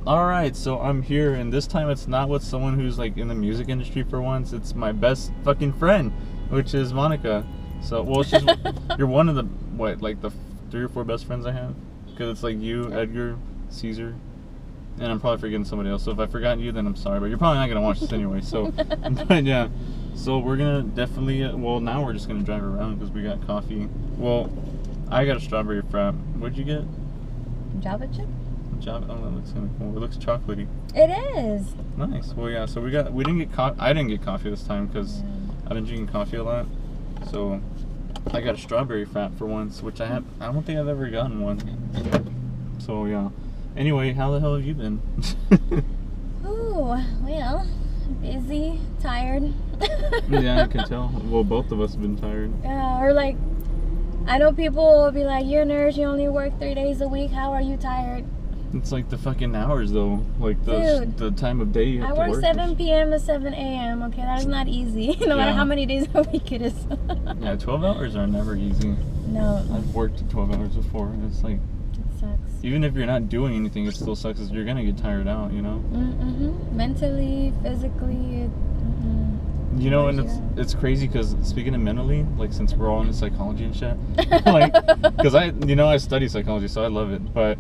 Alright, so I'm here, and this time it's not with someone who's like in the music industry for once. It's my best fucking friend, which is Monica. So, well, she's you're one of the like the 3 or 4 best friends I have, because it's like you, Edgar, Caesar, and I'm probably forgetting somebody else. So if I forgot you, then I'm sorry, but you're probably not gonna watch this anyway. So, but yeah, so we're gonna definitely. Well, now we're just gonna drive around because we got coffee. Well, I got a strawberry frap. What'd you get? Java chip? Java. Oh, that looks kind of cool. It looks chocolatey. It is. Nice. Well, yeah. So we didn't get I didn't get coffee this time because I've been drinking coffee a lot. So I got a strawberry frap for once, which I don't think I've ever gotten one. So yeah. Anyway, how the hell have you been? Oh, well, busy, tired. Yeah, I can tell. Well, both of us have been tired. Or like, I know people will be like, "You're a nurse, you only work 3 days a week. How are you tired?" It's like the fucking hours though, like the time of day you have I to work. work 7 p.m. to 7 a.m. Okay, that is not easy. No matter how many days a week it is. Yeah, 12 hours are never easy. No. I've worked 12 hours before, and it's like, it sucks. even if you're not doing anything, it still sucks. You're gonna get tired out, you know. Mentally, physically. You know, and it's crazy because speaking of mentally, like since we're all into psychology and shit, like, because I study psychology, so I love it. But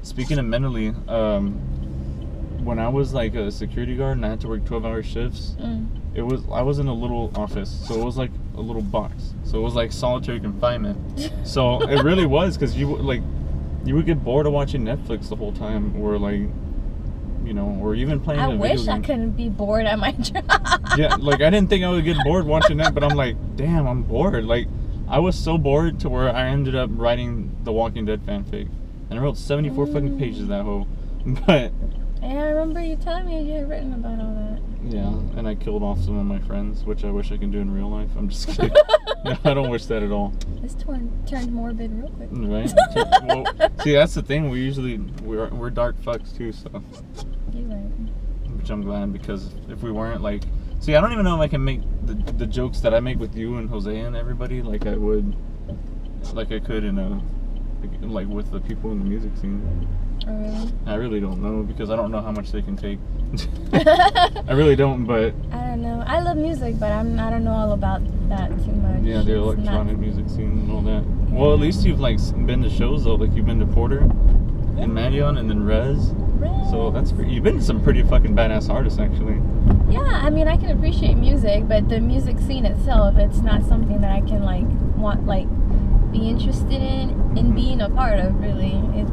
speaking of mentally, when I was like a security guard and I had to work 12-hour shifts, I was in a little office, so it was like a little box, so it was like solitary confinement. So it really was, because you would get bored of watching Netflix the whole time, or like, you know, or even playing. I wish I couldn't be bored at my job. Yeah, like I didn't think I would get bored watching that, but I'm like, damn, I'm bored. Like, I was so bored to where I ended up writing the Walking Dead fanfic, and I wrote 74 fucking pages of that whole. But yeah, I remember you telling me you had written about all that. yeah, and I killed off some of my friends, which I wish I could do in real life. I'm just kidding. No, I don't wish that at all. This turned morbid real quick. Right? Well, see, that's the thing. We're dark fucks too, so. You're right. Which I'm glad, because if we weren't, like, see, I don't even know if I can make the jokes that I make with you and Jose and everybody like I could in like with the people in the music scene. Oh, really? I really don't know, because I don't know how much they can take. I really don't, but I don't know. I love music, but I don't know all about that too much. yeah, the electronic music scene and all that. Yeah. Well, at least you've like been to shows though. Like you've been to Porter and Marion and then Rez. So that's you've been to some pretty fucking badass artists, actually. Yeah, I mean, I can appreciate music, but the music scene itself, it's not something that I can be interested in being a part of. Really, it's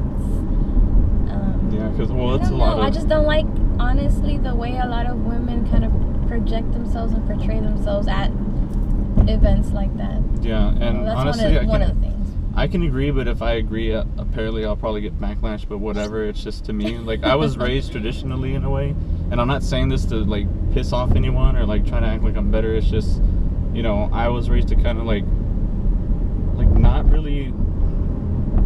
yeah, because it's a lot of. I just don't like, honestly, the way a lot of women kind of project themselves and portray themselves at events like that. Yeah, and that's honestly, one of the things. I can agree, but if I agree, apparently I'll probably get backlash, but whatever. It's just, to me, like, I was raised traditionally in a way, and I'm not saying this to like piss off anyone or like try to act like I'm better. It's just, you know, I was raised to kind of like not really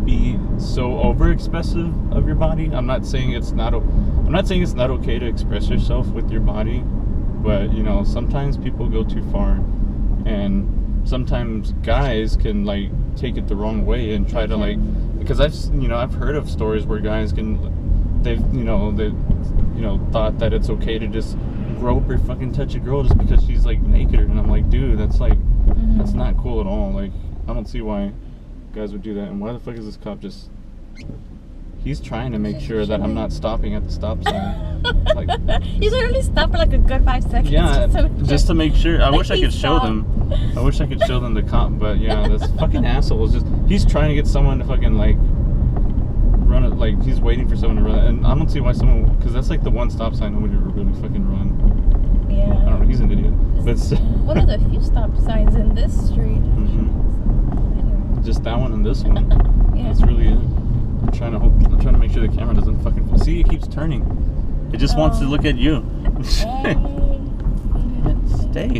be so over expressive of your body. I'm not saying it's not okay to express yourself with your body, but you know, sometimes people go too far, and sometimes guys can like take it the wrong way and try to like, because I've heard of stories where guys they've thought that it's okay to just grope or fucking touch a girl just because she's like naked, and I'm like, dude, that's like that's not cool at all. Like, I don't see why guys would do that. And why the fuck is this cop just, he's trying to make sure that I'm not stopping at the stop sign. Like, you literally stop for like a good 5 seconds. Yeah, just to make sure. I wish I could show them. I wish I could show them the cop, but yeah, this fucking asshole is he's trying to get someone to fucking like run it, like he's waiting for someone to run it. And I don't see why because that's like the one stop sign nobody would really fucking run. Yeah. I don't know, he's an idiot. But one of the few stop signs in this street. Just that one and this one. Yeah. That's really it. I'm trying to make sure the camera doesn't fucking see, it keeps turning. It just wants to look at you. Stay.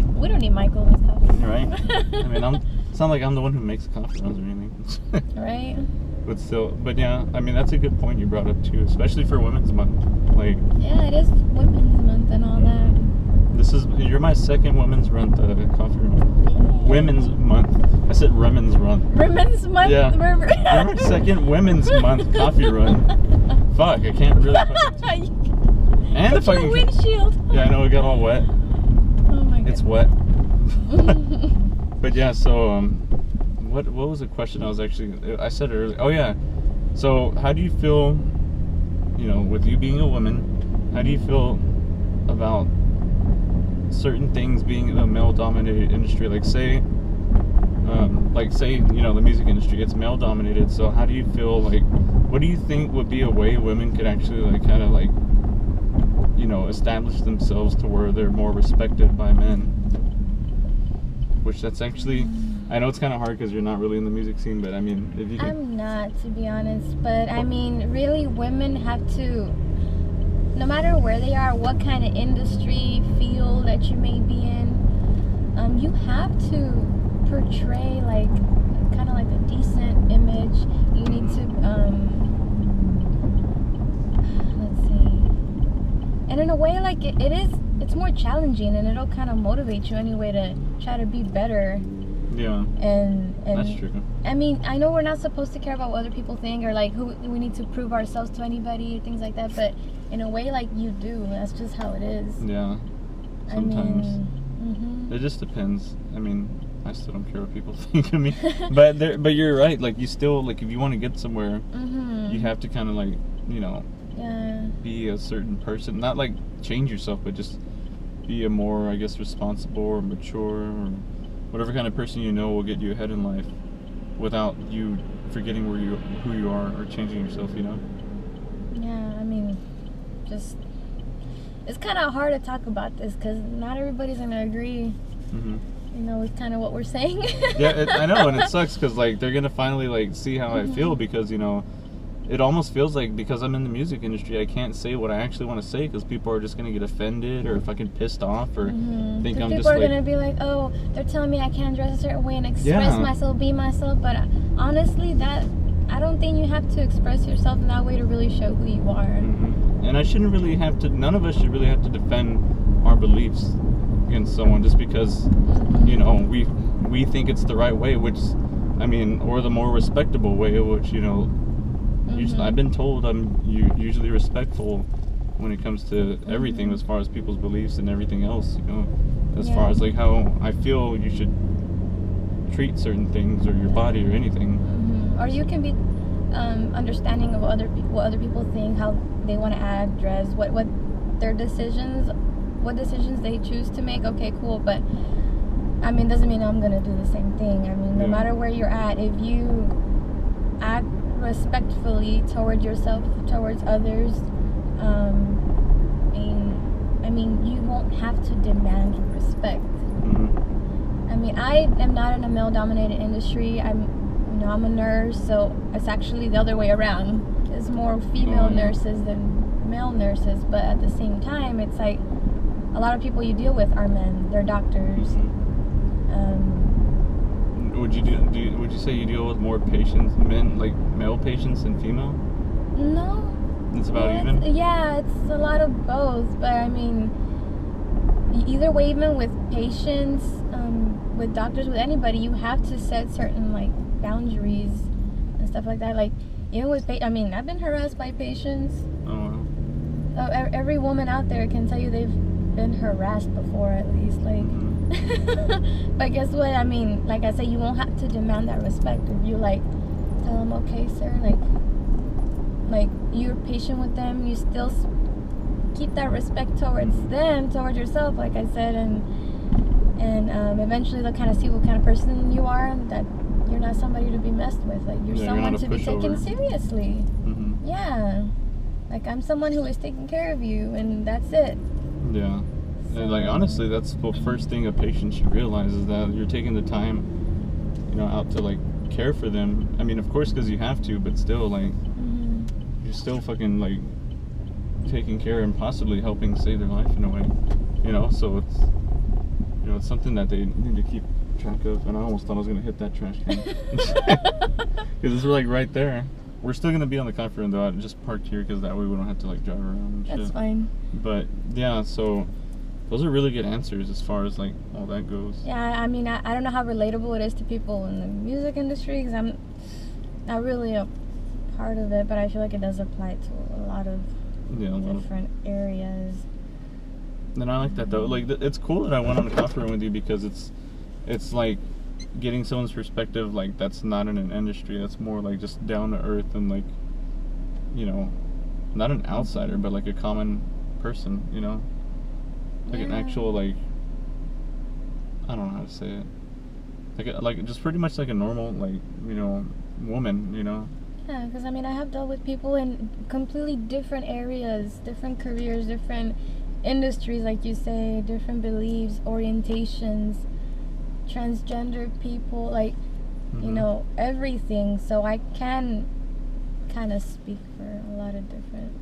We don't need Michael in this coffee. Right? I mean, it's not like I'm the one who makes the coffee runs or anything. Right? But yeah, I mean, that's a good point you brought up too, especially for Women's Month. Like, yeah, it is Women's Month and all that. You're my second Women's Month coffee run. Yeah. Women's Month. I said Women's Run. Women's Month? Yeah. You're my second Women's Month coffee run. Fuck, I can't really fucking... And the fucking... windshield. Yeah, I know, it got all wet. Oh my god. It's wet. But yeah, so, what was the question I said earlier? Oh yeah. So, how do you feel, you know, with you being a woman, how do you feel about certain things being in a male-dominated industry? Like say, you know, the music industry, it's male-dominated. So how do you feel, like, what do you think would be a way women could actually, like, kind of, like, you know, establish themselves to where they're more respected by men? Which that's actually, I know it's kind of hard because you're not really in the music scene, but I mean, if you can... I'm not, to be honest, but I mean, really, women have to, no matter where they are, what kind of industry, field that you may be in, you have to portray, like, kind of like a decent image. You need to, let's see, and in a way, like, it's more challenging, and it'll kind of motivate you anyway to try to be better. Yeah. And that's true. I mean, I know we're not supposed to care about what other people think, or like who we need to prove ourselves to anybody, or things like that, but in a way, like, you do. That's just how it is. Yeah. Sometimes. I mean, it just depends. I mean, I still don't care what people think of me. but you're right. Like, you still, like, if you want to get somewhere, you have to kind of, like, you know, be a certain person. Not like change yourself, but just be a more, I guess, responsible or mature or whatever kind of person you know will get you ahead in life without you forgetting who you are or changing yourself, you know? Yeah, I mean, just, it's kind of hard to talk about this because not everybody's going to agree, you know, with kind of what we're saying. Yeah, I know, and it sucks because, like, they're going to finally, like, see how I feel because, you know, it almost feels like because I'm in the music industry, I can't say what I actually want to say because people are just going to get offended or fucking pissed off or think I'm just like... People are going to be like, oh, they're telling me I can't dress a certain way and express myself, be myself, but honestly, I don't think you have to express yourself in that way to really show who you are. And I shouldn't really have to, none of us should really have to defend our beliefs against someone just because, you know, we think it's the right way, which, I mean, or the more respectable way, which, you know, usually, I've been told I'm usually respectful when it comes to everything as far as people's beliefs and everything else, you know, as far as like how I feel you should treat certain things or your body or anything. Or you can be understanding of what other people think, how they want to act, dress, what decisions they choose to make. Okay, cool, but I mean, doesn't mean I'm gonna do the same thing. I mean, no matter where you're at, if you act respectfully towards yourself, towards others, I mean, you won't have to demand respect. I mean, I am not in a male-dominated industry. I'm a nurse, so it's actually the other way around. There's more female nurses than male nurses, but at the same time, it's like a lot of people you deal with are men. They're doctors. Would you say you deal with more patients, men, like male patients than female? No. It's about even? Yeah, it's a lot of both. But I mean, either way, even with patients, with doctors, with anybody, you have to set certain, like, boundaries and stuff like that. Like, even with, I mean, I've been harassed by patients. Oh, wow. Every woman out there can tell you they've been harassed before, at least. Like, but guess what? I mean, like I said, you won't have to demand that respect. If you, like, tell them, okay, sir, like you're patient with them, you still keep that respect towards them, towards yourself, like I said, and eventually they'll kind of see what kind of person you are, and that you're not somebody to be messed with. Like, you're someone to be taken seriously. Yeah, like, I'm someone who is taking care of you, and that's it. Yeah. And, like, honestly, that's the first thing a patient should realize, is that you're taking the time, you know, out to, like, care for them. I mean, of course, because you have to, but still, like, you're still fucking, like, taking care and possibly helping save their life in a way, you know. So it's, you know, it's something that they need to keep track of. And I almost thought I was gonna hit that trash can because it's like right there. We're still gonna be on the conference room though. I just parked here because that way we don't have to, like, drive around and shit. That's fine. But yeah, so those are really good answers as far as, like, all that goes. Yeah, I mean, I don't know how relatable it is to people in the music industry because I'm not really a part of it, but I feel like it does apply to a lot lot of different areas. And I like that though. Like it's cool that I went on a coffee run with you because it's like getting someone's perspective like that's not in an industry. That's more like just down to earth and like, you know, not an outsider but like a common person, you know, like an actual like, I don't know how to say it, like just pretty much like a normal like, you know, woman, you know. Yeah, because I mean I have dealt with people in completely different areas, different careers, different industries, like you say, different beliefs, orientations, transgender people, like you know, everything. So I can kind of speak for a lot of different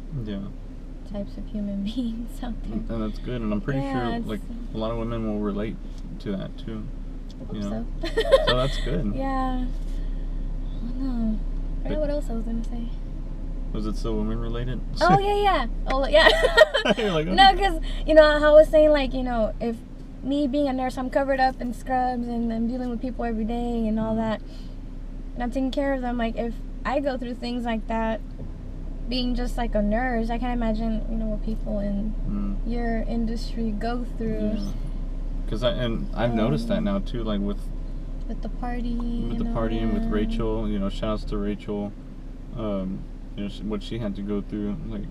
types of human beings out there. And that's good, and I'm pretty sure like a lot of women will relate to that too. You know? So that's good. Yeah. I don't know. I forgot what else I was gonna say. Was it still women related? Oh yeah. Oh yeah. You're like, oh. No, because you know how I was saying, like, you know, if me being a nurse, I'm covered up in scrubs and I'm dealing with people every day and all that, and I'm taking care of them. Like if I go through things like that, being just like a nurse, I can't imagine, you know, what people in your industry go through. Yeah. Because I've noticed that now too, like with the party. With the party and with Rachel, you know, shouts to Rachel. You know, what she had to go through, like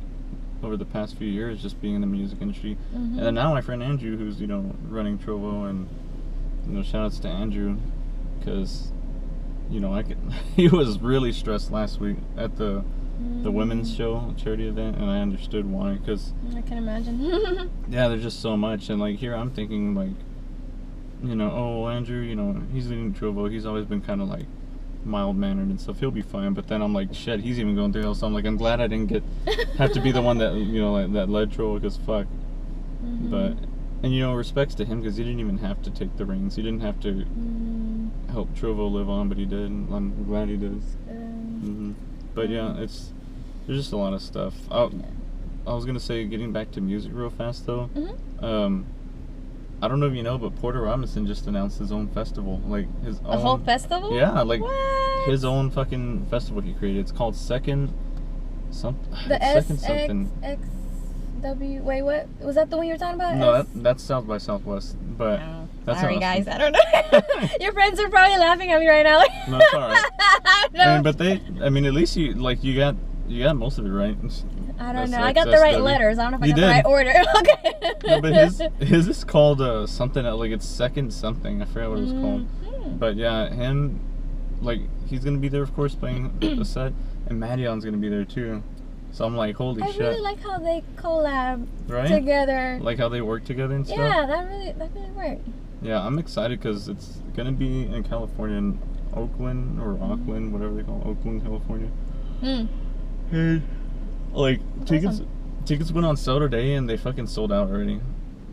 over the past few years, just being in the music industry. And then now my friend Andrew, who's, you know, running Trovo, and you know, shout outs to Andrew, because you know, he was really stressed last week at the women's show charity event, and I understood why, because I can imagine. Yeah, there's just so much, and like here I'm thinking like, you know, oh, Andrew, you know, he's leading Trovo, he's always been kind of like mild-mannered and stuff, he'll be fine. But then I'm like, shit, he's even going through hell. So I'm like, I'm glad I didn't have to be the one that, you know, like that led Trovo, because fuck. But, and you know, respects to him, because he didn't even have to take the reins, he didn't have to help Trovo live on, but he did, and I'm glad he did. But yeah, there's just a lot of stuff. I was gonna say, getting back to music real fast though, I don't know if you know, but Porter Robinson just announced his own festival, like his own. A whole festival? Yeah, like what? His own fucking festival he created. It's called Second something. SXW. Wait, what? Was that the one you were talking about? No, that's South by Southwest. But that's sorry guys, I don't know. Your friends are probably laughing at me right now. No, it's alright. I mean, at least you got most of it right. I don't know. I got the right letters. I don't know if I got the right order. Okay. No, but his is called something like it's Second something. I forgot what it was called. But yeah, him, like, he's gonna be there, of course, playing a set, and Madion's gonna be there too. So I'm like, holy shit. I really like how they collab together. Like how they work together and stuff. Yeah, that really worked. Yeah, I'm excited because it's gonna be in California, in Oakland or Auckland, whatever they call it, Oakland, California. Hey, like tickets went on sale today and they fucking sold out already,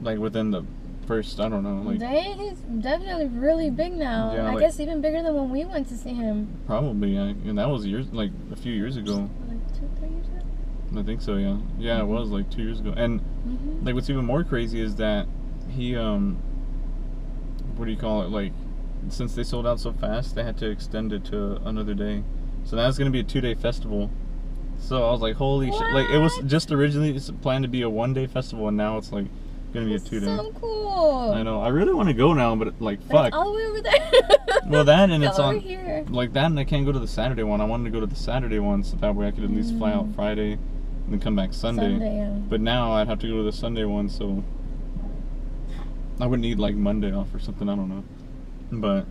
like within the first, I don't know, like. Dang, he's definitely really big now. Yeah, I guess even bigger than when we went to see him. Probably, yeah, and that was a few years ago. Like 2-3 years ago. I think so, yeah. Yeah, it was like 2 years ago. And like what's even more crazy is that he what do you call it? Like, since they sold out so fast, they had to extend it to another day. So now it's gonna be a 2-day festival. So I was like, holy shit! Like, it was just originally planned to be a 1-day festival, and now it's like gonna be a 2-day. So cool. I know. I really want to go now, but like, fuck. It's all the way over there. Well, that and it's on here. Like that, and I can't go to the Saturday one. I wanted to go to the Saturday one so that way I could at least fly out Friday and then come back Sunday. Yeah. But now I'd have to go to the Sunday one, so I would need like Monday off or something. I don't know. But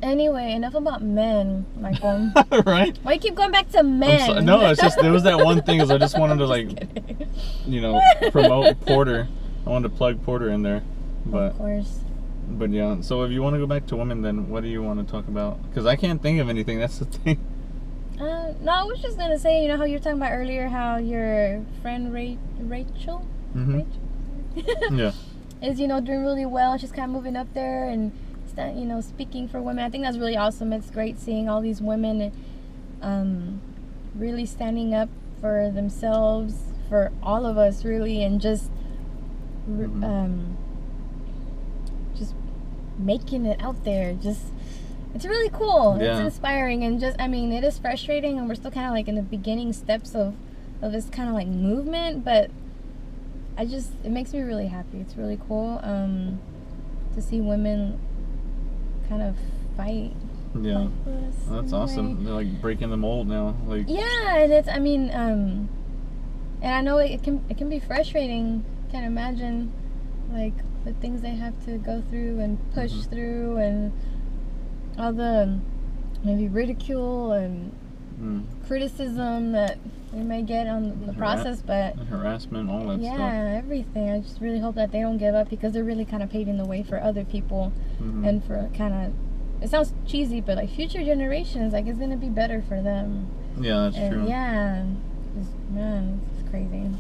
anyway, enough about men, Michael. Right? Why you keep going back to men? No, it's just there was that one thing is I just wanted to like, you know, promote Porter. I wanted to plug Porter in there, but of course. But yeah, so if you want to go back to women, then what do you want to talk about? Because I can't think of anything. That's the thing. No, I was just gonna say, you know how you were talking about earlier, how your friend Rachel, yeah, is, you know, doing really well. She's kind of moving up there and, you know, speaking for women. I think that's really awesome. It's great seeing all these women really standing up for themselves, for all of us, really, and just making it out there. Just, it's really cool. Yeah. It's inspiring, and just, I mean, it is frustrating, and we're still kind of like in the beginning steps of this kind of like movement, but it makes me really happy. It's really cool to see women kind of fight. Yeah, like this that's awesome. They're like breaking the mold now. Like, yeah, and it's, I mean, and I know it can be frustrating. Can't imagine like the things they have to go through and push through, and all the maybe ridicule and criticism that they may get on the process, but harassment, all that stuff. Yeah, everything. I just really hope that they don't give up, because they're really kind of paving the way for other people, and for kind of, it sounds cheesy, but like future generations, like it's gonna be better for them. Yeah, that's true. Yeah, man, it's crazy.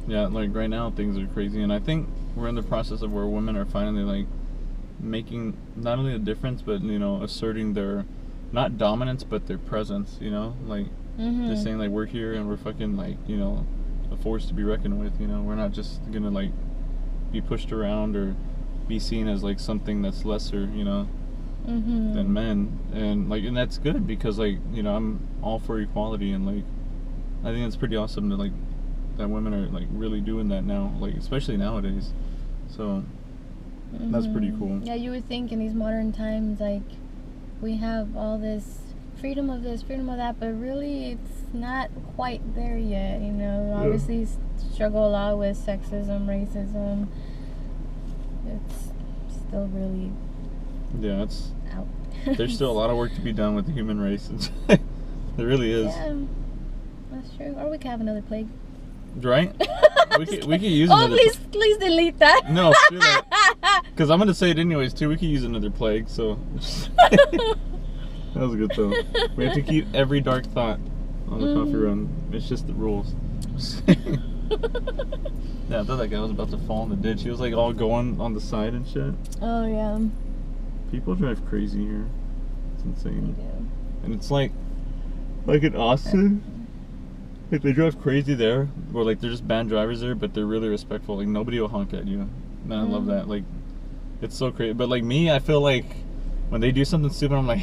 Yeah, like right now things are crazy, and I think we're in the process of where women are finally like making not only a difference, but you know, asserting their not dominance but their presence. You know, like just saying like we're here and we're fucking like, you know, a force to be reckoned with. You know, we're not just gonna like be pushed around or be seen as like something that's lesser, you know, than men. And like, and that's good, because like, you know, I'm all for equality, and like I think it's pretty awesome that like that women are like really doing that now, like especially nowadays. So that's pretty cool. Yeah, you would think in these modern times, like, we have all this freedom of this, freedom of that, but really it's not quite there yet, you know. Obviously struggle a lot with sexism, racism. It's still really it's out. There's still a lot of work to be done with the human race. There really is. Yeah, that's true. Or we could have another plague. Right? we could use another. Oh, please delete that. No, screw that. Because I'm gonna say it anyways too. We could use another plague. So that was good though. We have to keep every dark thought on the coffee run. It's just the rules. Yeah, I thought that guy was about to fall in the ditch. He was like all going on the side and shit. Oh yeah. People drive crazy here. It's insane. They do. And it's like in Austin. Like they drive crazy there, or like they're just bad drivers there, but they're really respectful. Like nobody will honk at you. Man, I love that. Like, it's so crazy. But like me, I feel like when they do something stupid, I'm like,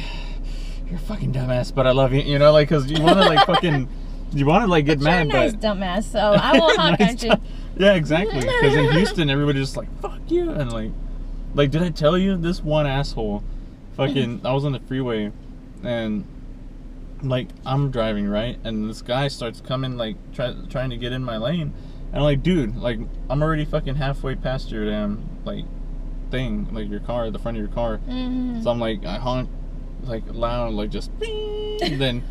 you're a fucking dumbass, but I love you. You know, like, cause you want to like fucking, you want to like get mad, you're a nice dumbass, so I won't honk at you. Yeah, exactly. Because in Houston, everybody's just like, fuck you, and like, did I tell you this one asshole? Fucking, I was on the freeway, and like I'm driving, right, and this guy starts coming like trying to get in my lane, and I'm like, dude, like I'm already fucking halfway past your damn like thing, like your car, the front of your car. So I'm like, I honk like loud, like just and then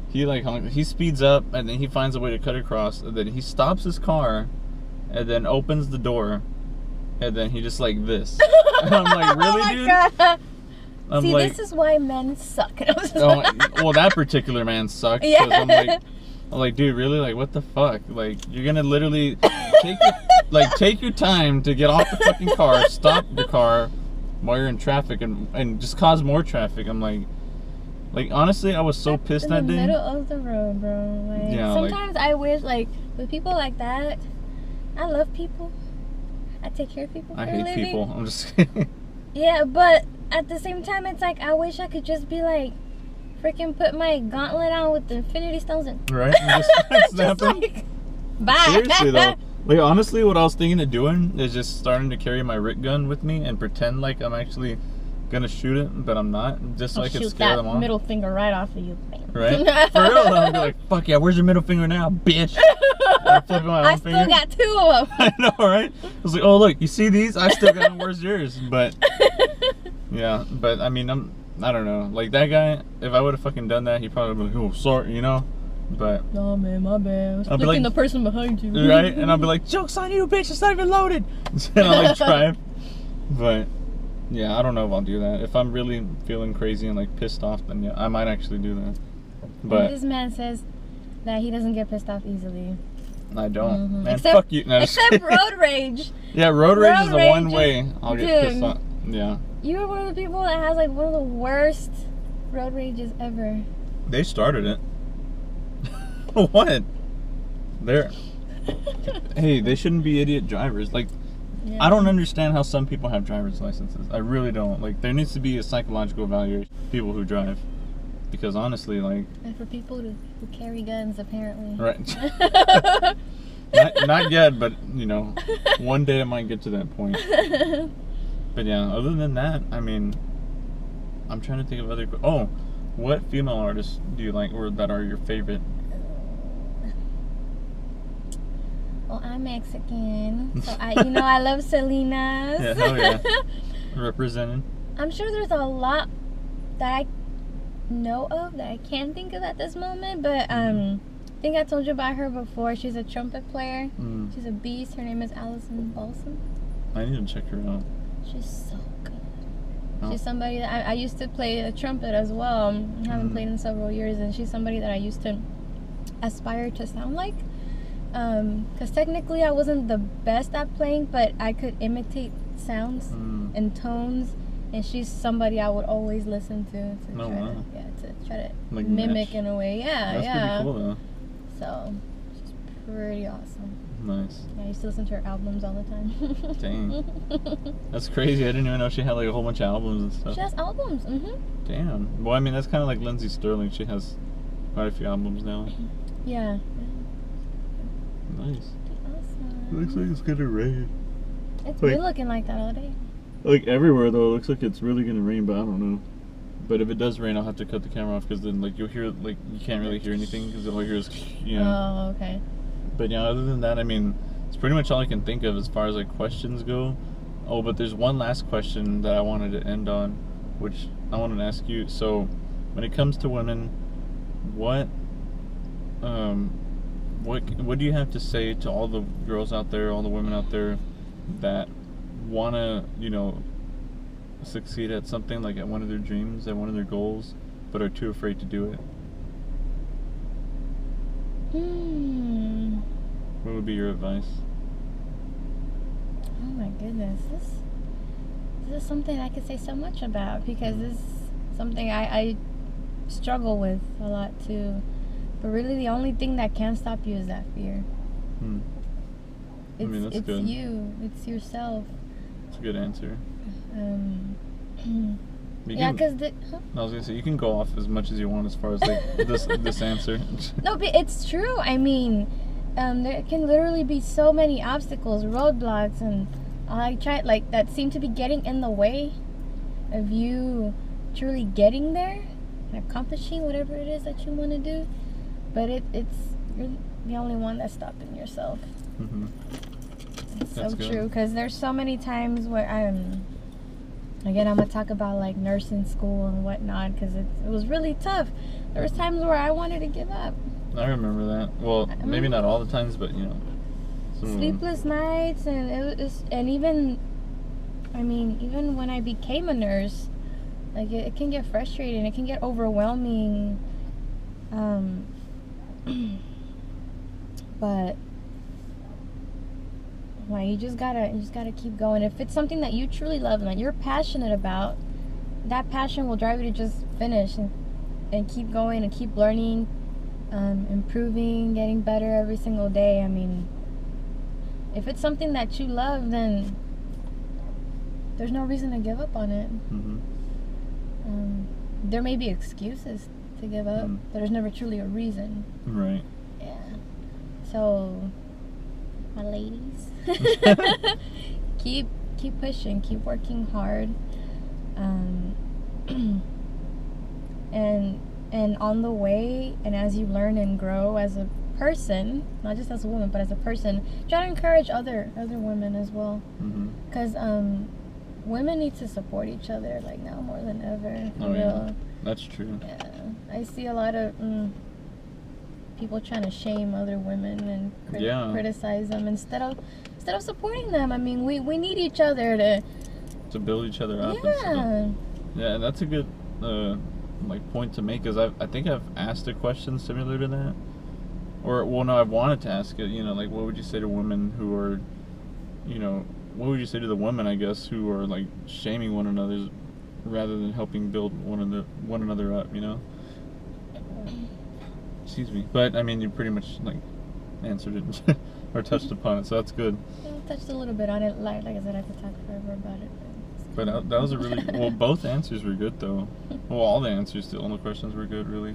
he like he speeds up, and then he finds a way to cut across, and then he stops his car and then opens the door, and then he just like this. And I'm like, really, dude? God. I'm See, like, this is why men suck. well, that particular man sucks. Yeah. I'm like, dude, really? Like, what the fuck? Like, you're gonna literally take your time to get off the fucking car, stop the car while you're in traffic, and just cause more traffic. I'm like honestly, I was so pissed that day. In the middle of the road, bro. Like, yeah, sometimes I wish, like, with people like that, I love people. I take care of people. I hate people. I'm just Yeah, but at the same time, it's like, I wish I could just be like, freaking put my gauntlet on with the infinity stones and right, and just snap them. Like, bye. Seriously though, like honestly, what I was thinking of doing is just starting to carry my Rick gun with me and pretend like I'm actually gonna shoot it, but I'm not, just so I can scare them off. Middle finger right off of you, man. Right? For real though, I'll be like, fuck yeah, where's your middle finger now, bitch? I still got 2 of them. I know, right? I was like, oh look, you see these? I still got them. Where's yours? But yeah, but I mean, I don't know. Like that guy, if I would have fucking done that, he probably would be like, oh, sorry, you know? But no, man, my bad. I was flicking like, the person behind you. Right? And I'll be like, joke's on you, bitch, it's not even loaded. And I'll like drive. But yeah, I don't know if I'll do that. If I'm really feeling crazy and like pissed off, then yeah, I might actually do that. But this man says that he doesn't get pissed off easily. I don't. Man, except, fuck you. No, except road rage. Yeah, road rage is the one way I'll get dude, pissed off. Yeah. You're one of the people that has like one of the worst road rages ever. They started it. What? Hey, they shouldn't be idiot drivers. Like, yeah. I don't understand how some people have driver's licenses. I really don't. Like, there needs to be a psychological evaluation of people who drive. Because honestly, like... And for people who carry guns, apparently. Right. not yet, but, you know, one day it might get to that point. But yeah, other than that, I mean, I'm trying to think of other... Oh, what female artists do you like or that are your favorite? Well, I'm Mexican, so I love Selena's. Yeah, hell yeah. Representing. I'm sure there's a lot that I know of that I can't think of at this moment, but I think I told you about her before. She's a trumpet player. She's a beast. Her name is Allison Balsam. I need to check her out. She's so good. Oh. She's somebody that I used to play the trumpet as well. I haven't played in several years, and she's somebody that I used to aspire to sound like. Because technically I wasn't the best at playing, but I could imitate sounds and tones, and she's somebody I would always listen to try to like mimic match. In a way. Yeah, that's pretty cool though. So she's pretty awesome. Nice. Yeah, I used to listen to her albums all the time. Dang. That's crazy. I didn't even know she had like a whole bunch of albums and stuff. She has albums. Damn. Well, I mean, that's kind of like Lindsay Sterling. She has quite a few albums now. Yeah. Nice. Awesome. Looks like it's gonna rain. It's been looking like that all day. Like everywhere though, it looks like it's really gonna rain, but I don't know. But if it does rain, I'll have to cut the camera off because then like you'll hear like you can't really hear anything because all you hear is Oh, okay. But yeah, other than that, I mean, it's pretty much all I can think of as far as like questions go. Oh, but there's one last question that I wanted to end on, which I wanted to ask you. So, when it comes to women, what do you have to say to all the girls out there, all the women out there that want to, succeed at something, like at one of their dreams, at one of their goals, but are too afraid to do it? What would be your advice? Oh my goodness, this is something I could say so much about, because this is something I struggle with a lot too. But really, the only thing that can stop you is that fear. It's good. You. It's yourself. That's a good answer. Because I was gonna say you can go off as much as you want as far as like this answer. No, but it's true. I mean, there can literally be so many obstacles, roadblocks, and that seem to be getting in the way of you truly getting there and accomplishing whatever it is that you want to do. But you're the only one that's stopping yourself. It's so true, because there's so many times where I'm gonna talk about like nursing school and whatnot, because it was really tough. There was times where I wanted to give up. I remember that. Well, maybe not all the times, but sleepless nights, and even when I became a nurse, like it can get frustrating. It can get overwhelming. But like you just gotta keep going. If it's something that you truly love and that you're passionate about, that passion will drive you to just finish and keep going and keep learning, improving, getting better every single day. I mean, if it's something that you love, then there's no reason to give up on it. There may be excuses to give up, but there's never truly a reason. Right. Yeah. So, my ladies, keep pushing, keep working hard, and on the way, and as you learn and grow as a person, not just as a woman, but as a person, try to encourage other women as well, because women need to support each other, like now more than ever. For real. Yeah. That's true. Yeah, I see a lot of people trying to shame other women and criticize them instead of supporting them. I mean, we need each other to build each other up. Yeah. Yeah, and that's a good point to make, because I think I've asked a question similar to that, or well, no, I've wanted to ask it. Like what would you say to women who are, what would you say to the women, I guess, who are like shaming one another rather than helping build one another up, Excuse me. But I mean, you pretty much like answered it or touched upon it, so that's good. I touched a little bit on it. Like I said, I could talk forever about it. But that was a really well. Both answers were good though. Well, all the answers to all the questions were good. Really,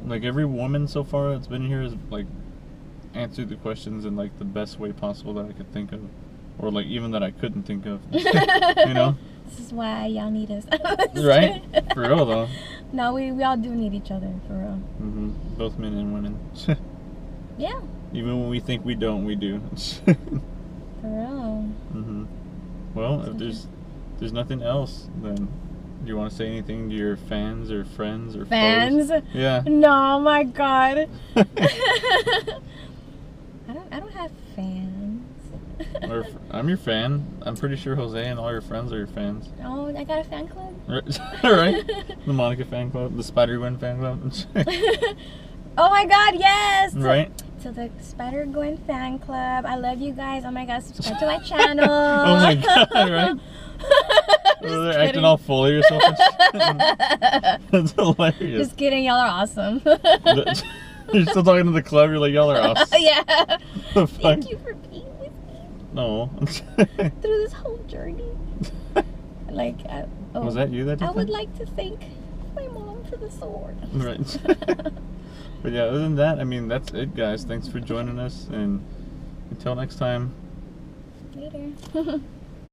like every woman so far that's been here has like answered the questions in like the best way possible that I could think of, or like even that I couldn't think of. You know. This is why y'all need us. Right? For real though. No, we all do need each other for real. Both men and women. Yeah. Even when we think we don't, we do. For real. Well, if there's nothing else, then do you want to say anything to your fans or friends or fans? Foes? Yeah. No, my God. I don't have fans. I'm your fan. I'm pretty sure Jose and all your friends are your fans. Oh, I got a fan club? Right? The Monica fan club, the Spider-Gwen fan club. Oh my God, yes! Right? So the Spider-Gwen fan club. I love you guys. Oh my God, subscribe to my channel. Oh my God, right? They're acting all full of yourself and shit. That's hilarious. Just kidding, y'all are awesome. You're still talking to the club, you're like, y'all are awesome. Yeah. The fuck? Thank you for being with me. No. Through this whole journey. Like, was that you that did I that? would like to thank my mom for the sword. Right. But yeah, other than that, I mean, that's it, guys. Thanks for joining us, and until next time. Later.